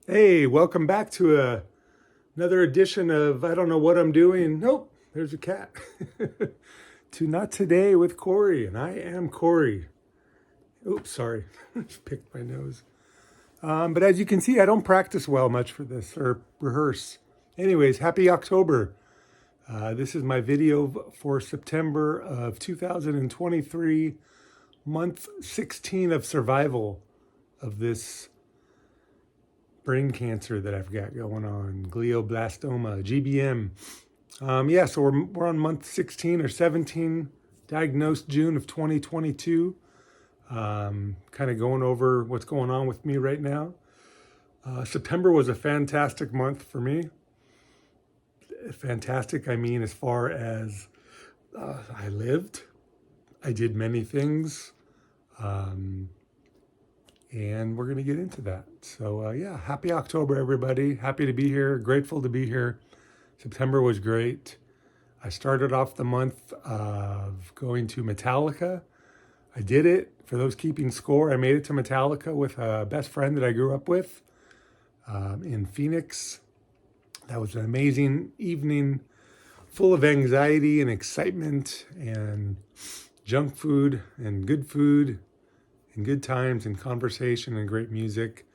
Hey, welcome back to another edition of I don't know what I'm doing. Nope, there's a cat. To Not Today with Corey, and I am Corey. Oops, sorry, just picked my nose. But as you can see, I don't practice well much for this or rehearse. Anyways, happy October. This is my video for September of 2023, month 16 of survival of this brain cancer that I've got going on, glioblastoma, GBM. So we're on month 16 or 17, diagnosed June of 2022. Kind of going over what's going on with me right now. September was a fantastic month for me. Fantastic, I mean, as far as I lived, I did many things. And we're going to get into that. So happy October, everybody. Happy to be here. Grateful to be here. September was great. I started off the month of going to Metallica. I did it. For those keeping score, I made it to Metallica with a best friend that I grew up with in Phoenix. That was an amazing evening, full of anxiety and excitement and junk food and good times and conversation and great music.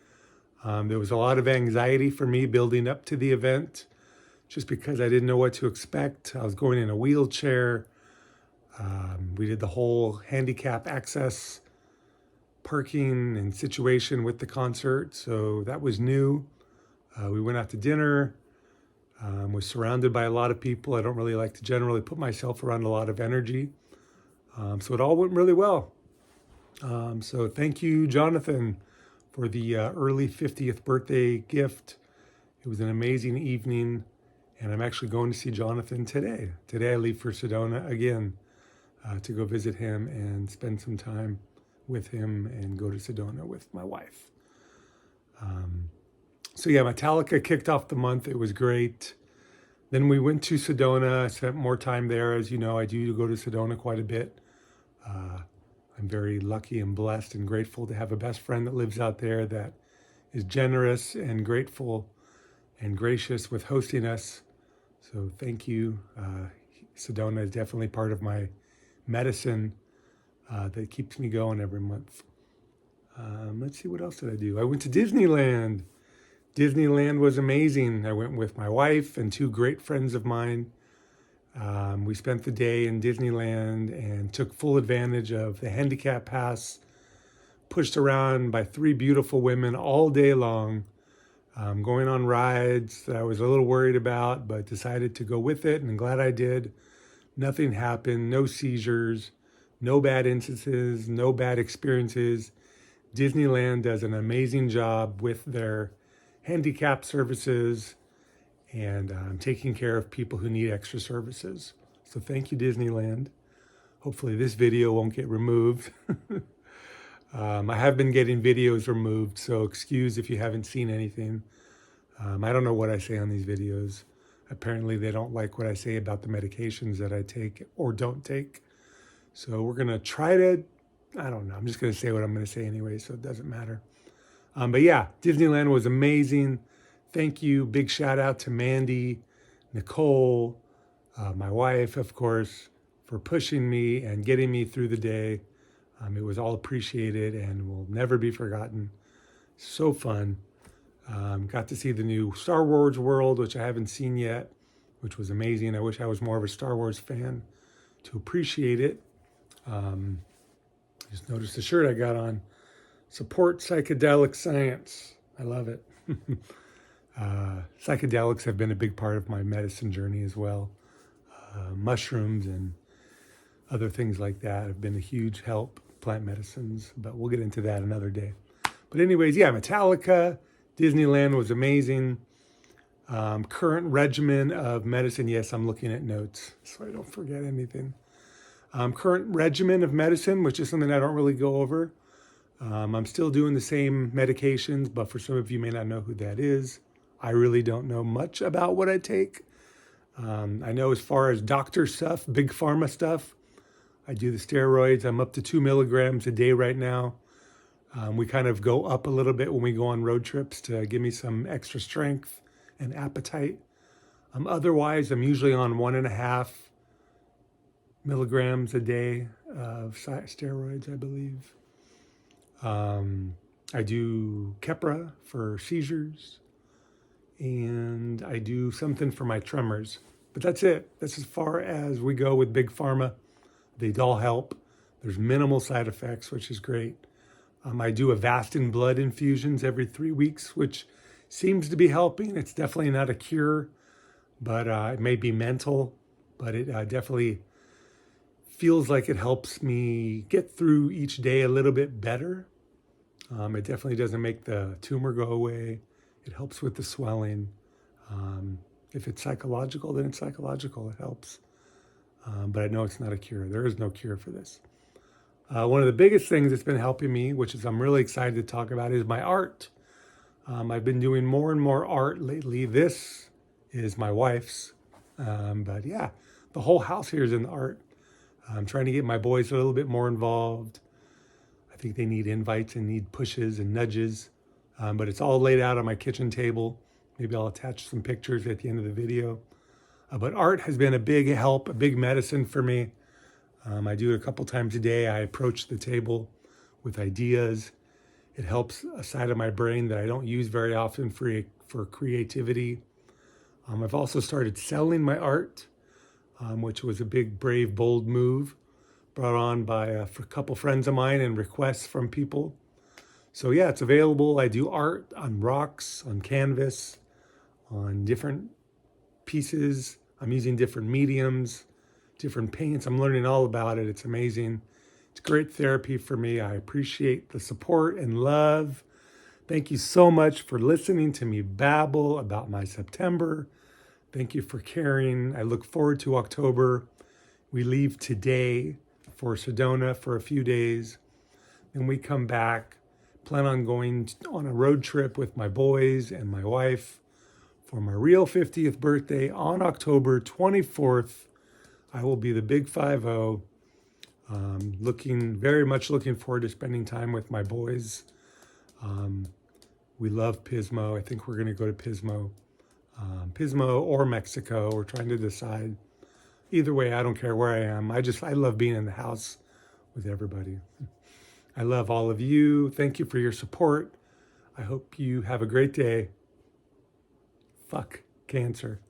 There was a lot of anxiety for me building up to the event just because I didn't know what to expect. I was going in a wheelchair. We did the whole handicap access parking and situation with the concert. So that was new. We went out to dinner. Was surrounded by a lot of people. I don't really like to generally put myself around a lot of energy. So it all went really well. So thank you, Jonathan, for the early 50th birthday gift. It was an amazing evening, and I'm actually going to see Jonathan today. Today I leave for Sedona again to go visit him and spend some time with him and go to Sedona with my wife. Metallica kicked off the month. It was great. Then we went to Sedona. I spent more time there. As you know, I do go to Sedona quite a bit. I'm very lucky and blessed and grateful to have a best friend that lives out there that is generous and grateful and gracious with hosting us. So thank you. Sedona is definitely part of my medicine that keeps me going every month. Let's see, what else did I do? I went to Disneyland. Disneyland was amazing. I went with my wife and two great friends of mine. We spent the day in Disneyland and took full advantage of the handicap pass, pushed around by three beautiful women all day long, going on rides that I was a little worried about, but decided to go with it, and I'm glad I did. Nothing happened, no seizures, no bad instances, no bad experiences. Disneyland does an amazing job with their handicap services and taking care of people who need extra services. So thank you, Disneyland. Hopefully this video won't get removed. I have been getting videos removed, so excuse if you haven't seen anything. I don't know what I say on these videos. Apparently they don't like what I say about the medications that I take or don't take. So we're gonna try to, I don't know, I'm just gonna say what I'm gonna say anyway, so it doesn't matter. Disneyland was amazing. Thank you. Big shout out to Mandy, Nicole, my wife, of course, for pushing me and getting me through the day. It was all appreciated and will never be forgotten. So fun. Got to see the new Star Wars world, which I haven't seen yet, which was amazing. I wish I was more of a Star Wars fan to appreciate it. Just noticed the shirt I got on. Support psychedelic science. I love it. Psychedelics have been a big part of my medicine journey as well. Mushrooms and other things like that have been a huge help, plant medicines, but we'll get into that another day. But anyways, Metallica, Disneyland was amazing. Current regimen of medicine. Yes, I'm looking at notes so I don't forget anything. Current regimen of medicine, which is something I don't really go over. I'm still doing the same medications, but for some of you may not know who that is. I really don't know much about what I take. I know as far as doctor stuff, big pharma stuff, I do the steroids. I'm up to 2 milligrams a day right now. We kind of go up a little bit when we go on road trips to give me some extra strength and appetite. Otherwise, I'm usually on 1.5 milligrams a day of steroids, I believe. I do Keppra for seizures, and I do something for my tremors. But that's it. That's as far as we go with Big Pharma. They all help. There's minimal side effects, which is great. I do Avastin blood infusions every 3 weeks, which seems to be helping. It's definitely not a cure, but it may be mental, but it definitely feels like it helps me get through each day a little bit better. It definitely doesn't make the tumor go away. It helps with the swelling. If it's psychological, then it's psychological. It helps. But I know it's not a cure. There is no cure for this. One of the biggest things that's been helping me, which is I'm really excited to talk about, is my art. I've been doing more and more art lately. This is my wife's. But yeah, the whole house here is in art. I'm trying to get my boys a little bit more involved. I think they need invites and need pushes and nudges. But it's all laid out on my kitchen table. Maybe I'll attach some pictures at the end of the video. But art has been a big help, a big medicine for me. I do it a couple times a day. I approach the table with ideas. It helps a side of my brain that I don't use very often for creativity. I've also started selling my art, which was a big, brave, bold move brought on by a couple friends of mine and requests from people. So yeah, it's available. I do art on rocks, on canvas, on different pieces. I'm using different mediums, different paints. I'm learning all about it. It's amazing. It's great therapy for me. I appreciate the support and love. Thank you so much for listening to me babble about my September. Thank you for caring. I look forward to October. We leave today for Sedona for a few days. Then we come back. Plan on going on a road trip with my boys and my wife for my real 50th birthday on October 24th. I will be the big 5-0. Very much looking forward to spending time with my boys. We love Pismo. I think we're going to go to Pismo. Pismo or Mexico. We're trying to decide. Either way, I don't care where I am. I love being in the house with everybody. I love all of you. Thank you for your support. I hope you have a great day. Fuck cancer.